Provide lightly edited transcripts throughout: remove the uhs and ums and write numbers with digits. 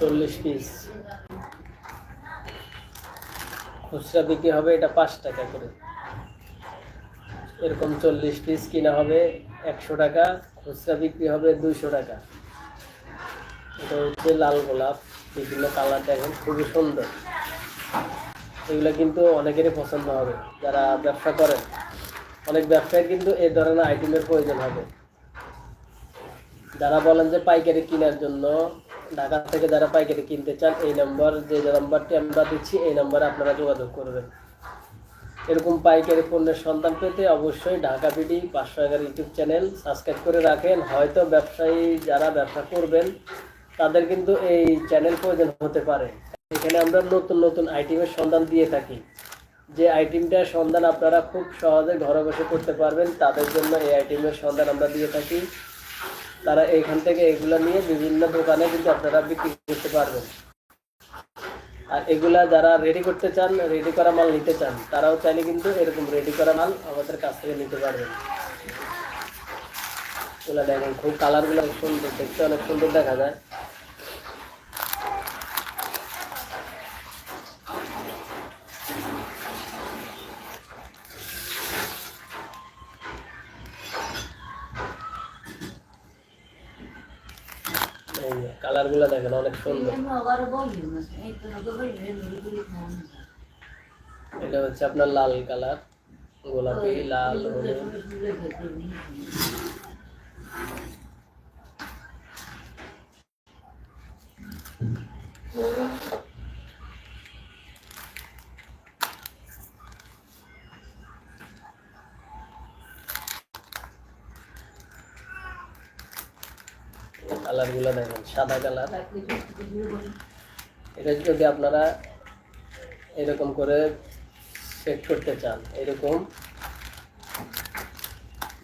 40 piece খুচরা বিক্রি হবে এটা 5 টাকা করে। এরকম 40 পিস কিনা হবে 100 টাকা, খুচরা বিক্রি হবে 200 টাকা। এটা হচ্ছে লাল গোলাপ, বিভিন্ন কালার দেখেন খুবই সুন্দর। এগুলো কিন্তু অনেকেরই পছন্দ হবে যারা ব্যবসা করেন। অনেক ব্যবসায় কিন্তু এই ধরনের আইটেমের প্রয়োজন হবে। যারা বলেন যে পাইকারি কেনার জন্য, ঢাকা থেকে যারা পাইকারি কিনতে চান, এই নাম্বার যে নাম্বারটি আমরা দিচ্ছি এই নাম্বারে আপনারা যোগাযোগ করবেন। এরকম পাইকারি পণ্যের সন্ধান পেতে অবশ্যই Dhaka BD 511 YouTube channel subscribe করে রাখেন। হয়তো ব্যবসায়ী যারা ব্যবসা করবেন তাদের কিন্তু এই চ্যানেল প্রয়োজন হতে পারে। এখানে আমরা নতুন নতুন আইটেমের সন্ধান দিয়ে থাকি। যে আইটেমটার সন্ধান আপনারা খুব সহজে ঘরে বসে করতে পারবেন তাদের জন্য এই আইটেমের সন্ধান আমরা দিয়ে থাকি। তারা এইখান থেকে এগুলো নিয়ে বিভিন্ন দোকানে কিন্তু আপনারা বিক্রি করতে পারবেন। আর এগুলা যারা রেডি করতে চান, রেডি করা মাল নিতে চান, তারাও চাইলে কিন্তু এরকম রেডি করা মাল আমাদের কাছ থেকে নিতে পারবেন। এগুলো দেখেন খুব কালারগুলো সুন্দর, দেখতে অনেক সুন্দর দেখা যায়। কালারগুলো দেখেন অনেক সুন্দর। এটা হচ্ছে আপনার লাল কালার, গোলাপি, লাল, হলুদ। কালারগুলো দেখেন সাদা কালার। এটা যদি আপনারা এরকম করে সেট করতে চান, এরকম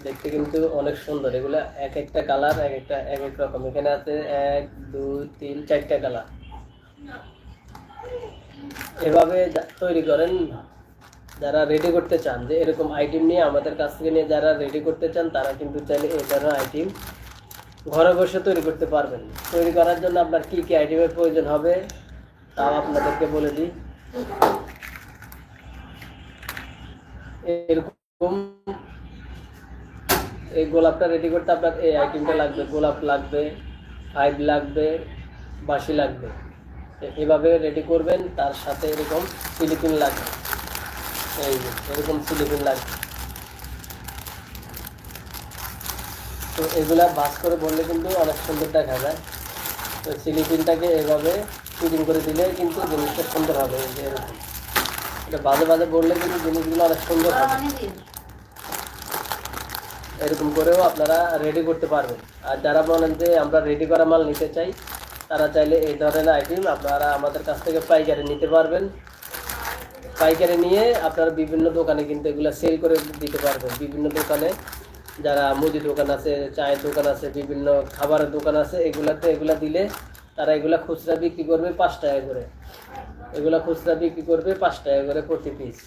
দেখতে কিন্তু অনেক সুন্দর। এগুলা এক একটা কালার এক এক রকম। এখানে আছে 1 2 3 4টা কালার। এভাবে তৈরি করেন যারা রেডি করতে চান, যে এরকম আইটেম নিয়ে আমাদের কাছ থেকে নিয়ে যারা রেডি করতে চান তারা কিন্তু চাইলে এই ধরনের আইটেম ঘরে বসে তৈরি করতে পারবেন। তৈরি করার জন্য আপনার কি কি আইটেমের প্রয়োজন হবে তাও আপনাদেরকে বলে দিই। এরকম এই গোলাপটা রেডি করতে আপনার এই আইটেমটা লাগবে। গোলাপ লাগবে, 5 লাগবে, বাঁশি লাগবে। এভাবে রেডি করবেন। তার সাথে এরকম সিলিপিন লাগবে, এই যে এরকম সিলিপিন লাগবে। তো এগুলা ভাঁজ করে বললে কিন্তু অনেক সুন্দর দেখা যায়। তো সিলিপিনটাকে এভাবে ফিটিং করে দিলে কিন্তু জিনিসটা সুন্দর হবে। এই যে এরকম এটা বাজে বাজে বললে কিন্তু জিনিসগুলো অনেক সুন্দর হবে। এরকম করেও আপনারা রেডি করতে পারবেন। আর যারা বলেন যে আমরা রেডি করা মাল নিতে চাই, তারা চাইলে এই ধরনের আইটেম আপনারা আমাদের কাছ থেকে পাইকারি নিতে পারবেন। পাইকারি নিয়ে আপনারা বিভিন্ন দোকানে কিন্তু এগুলো সেল করে দিতে পারবেন। বিভিন্ন দোকানে যারা মুদি দোকান আছে, চায়ের দোকান আছে, বিভিন্ন খাবারের দোকান আছে, এগুলা দিলে তারা এগুলা খুচরা বিক্রি করবে 5 টাকা করে। এগুলা খুচরা বিক্রি করবে 5 টাকা করে প্রতি পিস।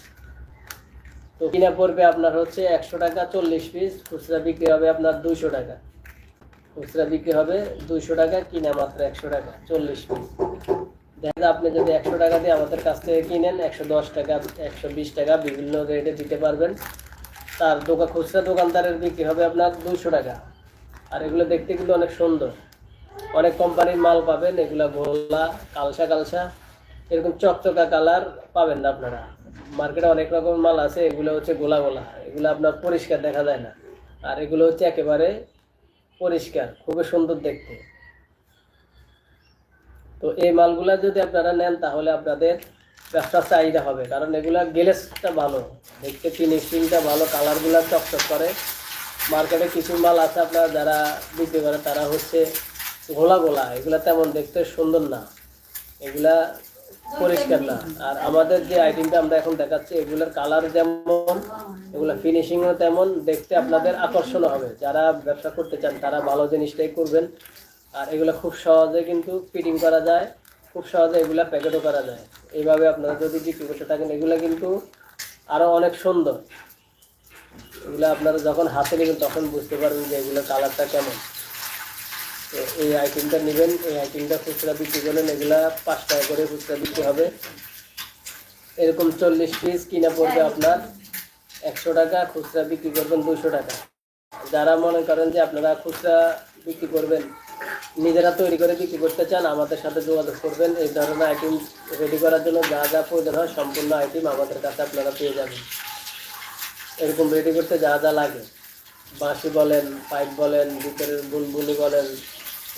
তো কিনা পড়বে আপনার হচ্ছে 100 টাকা 40 পিস, খুচরা বিক্রি হবে আপনার 200 টাকা। খুচরা বিক্রি হবে 200 টাকা, কিনা মাত্র 100 টাকা 40 পিস। দেখা আপনি যদি 100 টাকা দিয়ে আমাদের কাছ থেকে কিনেন 110 টাকা 120 টাকা বিভিন্ন রেটে দিতে পারবেন। তার খুচরা দোকানদারের বিক্রি হবে আপনার 200 টাকা। আর এগুলো দেখতে কিন্তু অনেক সুন্দর। অনেক কোম্পানির মাল পাবেন, এগুলো গোলা কালসা এরকম চকচকা কালার পাবেন না আপনারা। মার্কেটে অনেক রকম মাল আছে, এগুলো হচ্ছে গোলা এগুলো আপনার পরিষ্কার দেখা যায় না। আর এগুলো হচ্ছে একেবারে পরিষ্কার, খুবই সুন্দর দেখতে। তো এই মালগুলা যদি আপনারা নেন তাহলে আপনাদের ব্যবসার চাহিদা হবে, কারণ এগুলা গ্লেসটা ভালো, দেখতে ফিনিশিংটা ভালো, কালারগুলা চকচক করে। মার্কেটে কিছু মাল আছে আপনারা যারা বিক্রি করে তারা হচ্ছে গোলা এগুলা তেমন দেখতে সুন্দর না, এগুলা পরিষ্কার না। আর আমাদের যে আইটেমটা আমরা এখন দেখাচ্ছি এগুলার কালার যেমন, এগুলা ফিনিশিংও তেমন, দেখতে আপনাদের আকর্ষণ হবে। যারা ব্যবসা করতে চান তারা ভালো জিনিসটাই করবেন। আর এগুলো খুব সহজে কিন্তু ফিটিং করা যায়, খুব সহজে এগুলা প্যাকেটও করা যায়। এইভাবে আপনারা যদি বিক্রি করতে থাকেন এগুলা কিন্তু আরও অনেক সুন্দর। এগুলো আপনারা যখন হাতে নেবেন তখন বুঝতে পারবেন যে এগুলো কালারটা কেমন। এই আইটেমটা নেবেন, এই আইটেমটা খুচরা বিক্রি করলেন, এগুলা 5 টাকা করে খুচরা বিক্রি হবে। এরকম 40 পিস কিনা পড়বে আপনার 100 টাকা, খুচরা বিক্রি করবেন 200 টাকা। যারা মনে করেন যে আপনারা খুচরা বিক্রি করবেন, নিজেরা তৈরি করে বিক্রি করতে চান, আমাদের সাথে যোগাযোগ করবেন। এই ধরনের আইটেম রেডি করার জন্য যা যা প্রয়োজন হয় সম্পূর্ণ আইটেম আমাদের কাছে আপনারা পেয়ে যাবেন। এরকম রেডি করতে যা যা লাগে, বাঁশি বলেন, পাইপ বলেন, ভিতরের বুলবুলি বলেন,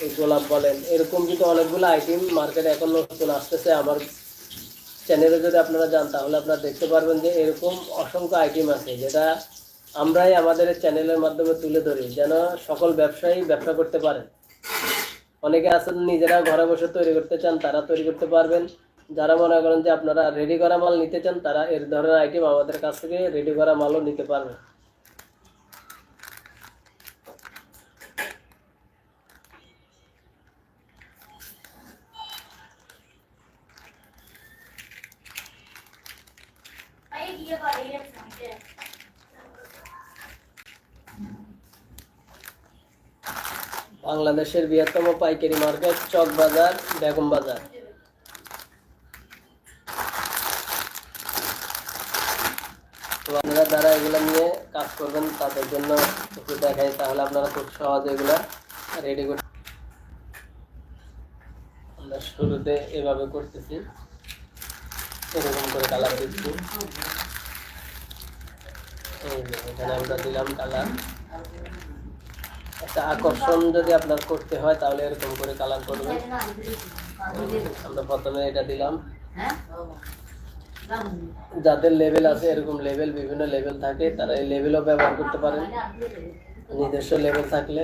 এই গোলাপ বলেন, এরকম কিন্তু অনেকগুলো আইটেম মার্কেটে এখন নতুন আসতেছে। আমার চ্যানেলে যদি আপনারা যান তাহলে আপনারা দেখতে পারবেন যে এরকম অসংখ্য আইটেম আছে, যেটা আমরাই আমাদের চ্যানেলের মাধ্যমে তুলে ধরি, যেন সকল ব্যবসায়ী ব্যবসা করতে পারে। অনেকে আছেন নিজেরা ঘরে বসে তৈরি করতে চান, তারা তৈরি করতে পারবেন। যারা মনে করেন যে আপনারা রেডি করা মাল নিতে চান, তারা এর ধরনের আইটেম আমাদের কাছ থেকে রেডি করা মালও নিতে পারবেন। বাংলাদেশের বৃহত্তম পাইকারি মার্কেট চক বাজার, বেগম বাজার। তো আপনারা যারা এগুলো নিয়ে কাজ করবেন তাদের জন্য একটু দেখাই, তাহলে আপনারা খুব সহজে এগুলা রেডি করতে। আমরা শুরুতে এভাবে করতেছি, এরকম করে কালার দিচ্ছি। এই যে এখানে আমরা দিলাম কালার। একটা আকর্ষণ যদি আপনার করতে হয় তাহলে এরকম করে কালার করবেন। আমরা প্রথমে এটা দিলাম। যাদের লেভেল আছে, এরকম লেভেল, বিভিন্ন লেভেল থাকে, তারা এই লেভেলও ব্যবহার করতে পারেন, নিজস্ব লেভেল থাকলে।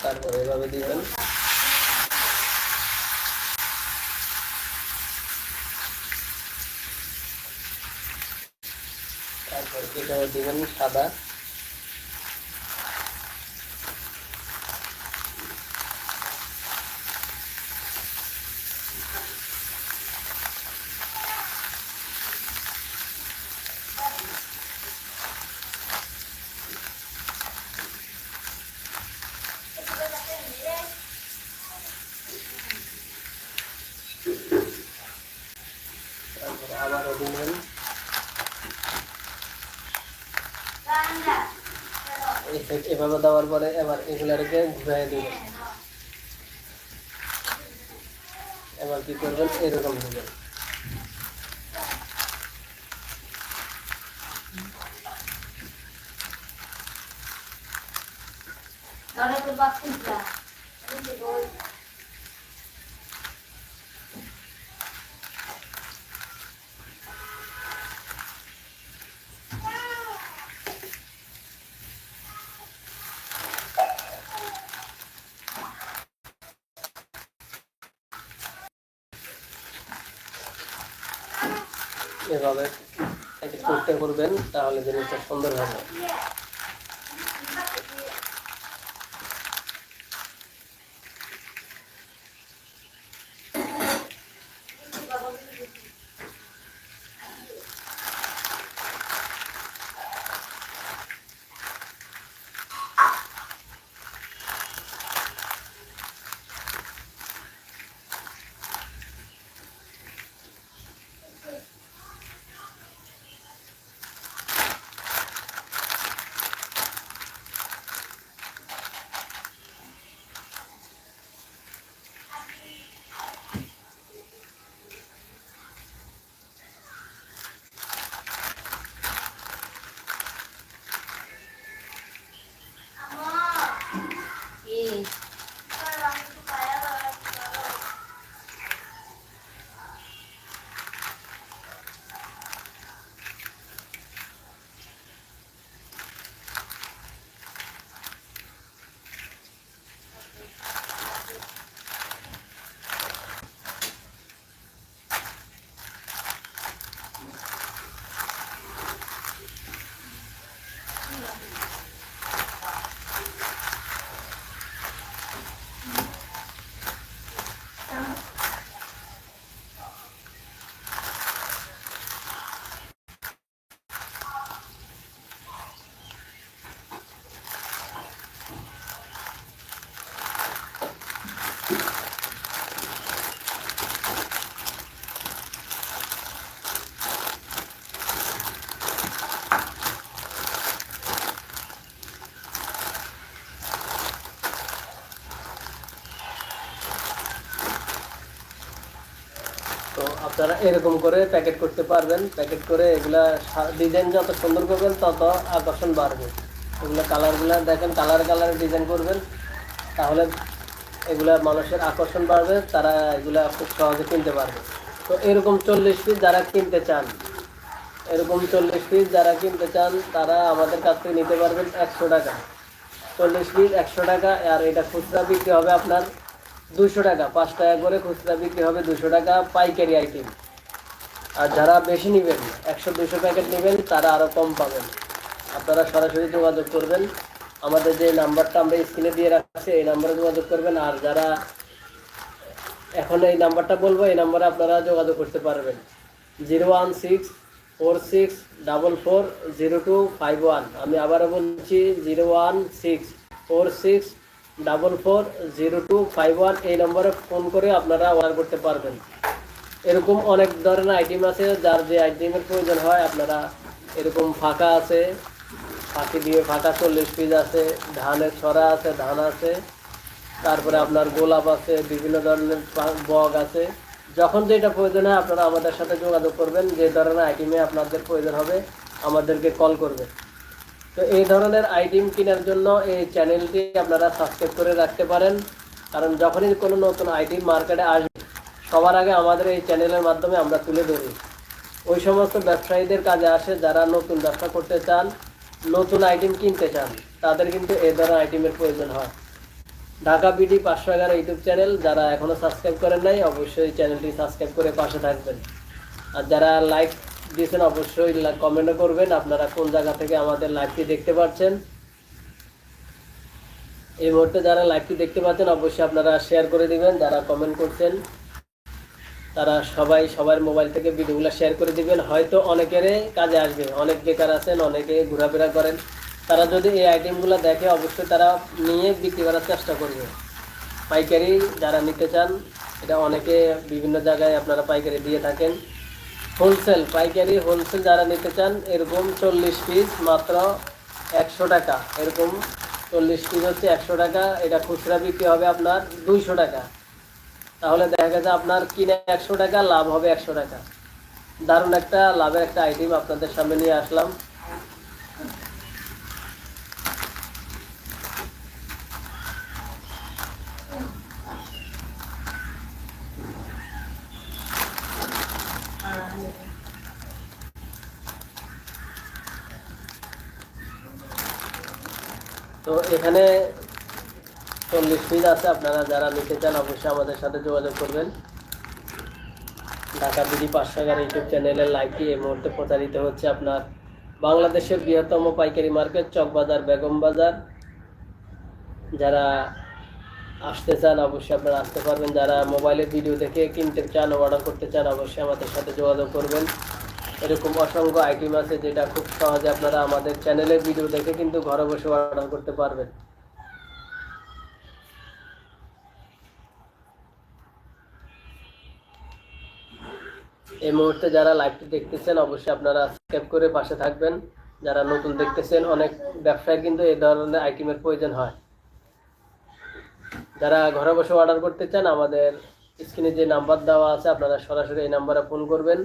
তারপরে এভাবে দিবেন। তারপর এটাও দিবেন সাদা। তারপরে আবারও দিবেন। এভাবে দেওয়ার পরে এবার এগুলাকে ঘুরাই দিবেন। এবার কি করবেন, এরকম দিবেন। এভাবে করতে করবেন, তাহলে জিনিসটা সুন্দর হবে। আপনারা এরকম করে প্যাকেট করতে পারবেন। প্যাকেট করে এগুলা ডিজাইন যত সুন্দর করবেন তত আকর্ষণ বাড়বে। এগুলো কালারগুলো দেখেন, কালারে ডিজাইন করবেন, তাহলে এগুলা মানুষের আকর্ষণ বাড়বে, তারা এগুলা খুব সহজে কিনতে পারবে। তো এরকম 40 পিস যারা কিনতে চান, তারা আমাদের কাছ থেকে নিতে পারবেন 100 টাকা। 40 পিস 100 টাকা। আর এটা খুচরা বিক্রি হবে আপনার 200 টাকা, 5 টাকা করে খুচরা বিক্রি হবে 200 টাকা পাইকারি আইটেম। আর যারা বেশি নেবেন, 100-200 প্যাকেট নেবেন, তারা আরও কম পাবেন। আপনারা সরাসরি যোগাযোগ করবেন, আমাদের যে নাম্বারটা আমরা স্ক্রিনে দিয়ে রাখছি এই নাম্বারে যোগাযোগ করবেন। আর যারা এখন এই নাম্বারটা বলবো, এই নাম্বারে আপনারা যোগাযোগ করতে পারবেন 01646440251। আমি আবারও বলছি 01646440251। এই নম্বরে ফোন করে আপনারা অর্ডার করতে পারবেন। এরকম অনেক ধরনের আইটেম আছে, যার যে আইটেমের প্রয়োজন হয় আপনারা এরকম ফাঁকা আছে, ফাঁকি দিয়ে ফাঁকা 40 পিস আছে, ধানের ছড়া আছে, ধান আছে, তারপরে আপনার গোলাপ আছে, বিভিন্ন ধরনের বগ আছে। যখন যেটা প্রয়োজন হয় আপনারা আমাদের সাথে যোগাযোগ করবেন, যে ধরনের আইটেমে আপনাদের প্রয়োজন হবে আমাদেরকে কল করবেন। তো এই ধরনের আইটেম কেনার জন্য এই চ্যানেলটি আপনারা সাবস্ক্রাইব করে রাখতে পারেন, কারণ যখনই কোনো নতুন আইটেম মার্কেটে আসবে সবার আগে আমাদের এই চ্যানেলের মাধ্যমে আমরা তুলে ধরি। ওই সমস্ত ব্যবসায়ীদের কাজে আসে যারা নতুন ব্যবসা করতে চান, নতুন আইটেম কিনতে চান, তাদের কিন্তু এই ধরনের আইটেমের প্রয়োজন হয়। ঢাকা বিডি 511 ইউটিউব চ্যানেল যারা এখনও সাবস্ক্রাইব করেন নাই, অবশ্যই চ্যানেলটি সাবস্ক্রাইব করে পাশে থাকবেন। আর যারা লাইক দিয়েছেন অবশ্যই কমেন্টও করবেন আপনারা কোন জায়গা থেকে আমাদের লাইভটি দেখতে পাচ্ছেন। এই মুহূর্তে যারা লাইভটি দেখতে পাচ্ছেন অবশ্যই আপনারা শেয়ার করে দিবেন। যারা কমেন্ট করছেন তারা সবাই সবার মোবাইল থেকে ভিডিওগুলো শেয়ার করে দিবেন। হয়তো অনেকের কাজে আসবে, অনেক বেকার আছেন, অনেকে ঘোরাফেরা করেন, তারা যদি এই আইটেমগুলো দেখে অবশ্যই তারা নিয়ে বিক্রি করার চেষ্টা করবে। পাইকারি যারা নিতে চান, এটা অনেকে বিভিন্ন জায়গায় আপনারা পাইকারি দিয়ে থাকেন। হোলসেল, পাইকারি হোলসেল যারা নিতে চান, এরকম 40 পিস মাত্র 100 টাকা। এরকম 40 পিস হচ্ছে 100 টাকা। এটা খুচরা বিক্রি হবে আপনার 200 টাকা। তাহলে দেখা গেছে আপনার কিনে 100 টাকা, লাভ হবে 100 টাকা। দারুণ একটা লাভের একটা আইটেম আপনাদের সামনে নিয়ে আসলাম। তো এখানে 40 পিস আছে, আপনারা যারা নিতে চান অবশ্যই আমাদের সাথে যোগাযোগ করবেন। ঢাকা বিডি 511 ইউটিউব চ্যানেলের লাইভটি এই মুহূর্তে প্রচারিত হচ্ছে আপনার বাংলাদেশের বৃহত্তম পাইকারি মার্কেট চকবাজার, বেগম বাজার। যারা আসতে চান অবশ্যই আপনারা আসতে পারবেন। যারা মোবাইলের ভিডিও দেখে কিনতে চান, অর্ডার করতে চান, অবশ্যই আমাদের সাথে যোগাযোগ করবেন। এরকম অসংখ্য আইটেম আছে যেটা খুব সহজে আপনারা আমাদের চ্যানেলের ভিডিও দেখে কিন্তু ঘরে বসে অর্ডার করতে পারবেন। এই মুহূর্তে যারা লাইভটি দেখতেছেন অবশ্যই আপনারা সাবস্ক্রাইব করে পাশে থাকবেন। যারা নতুন দেখতেছেন, অনেক ব্যবসায় কিন্তু এই ধরনের আইটেমের প্রয়োজন হয়। যারা ঘরে বসে অর্ডার করতে চান আমাদের স্ক্রিনে যে নাম্বার দেওয়া আছে আপনারা সরাসরি এই নাম্বারে ফোন করবেন।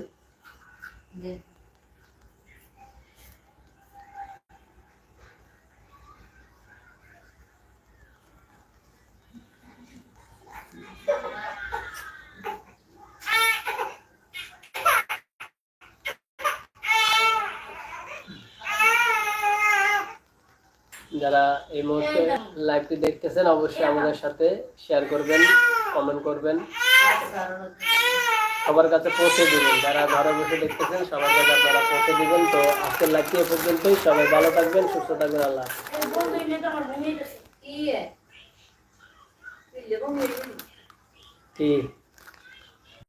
যারা এই মুহূর্তে লাইভটি দেখতেছেন অবশ্যই আমাদের সাথে শেয়ার করবেন, কমেন্ট করবেন, সবার কাছে পৌঁছে দিবেন। যারা ঘরে বসে দেখতেছেন সবার কাছে আপনারা পৌঁছে দিবেন। তো আজকের লাইভটি এ পর্যন্তই। সবাই ভালো থাকবেন, সুস্থ থাকবেন। আল্লাহ কি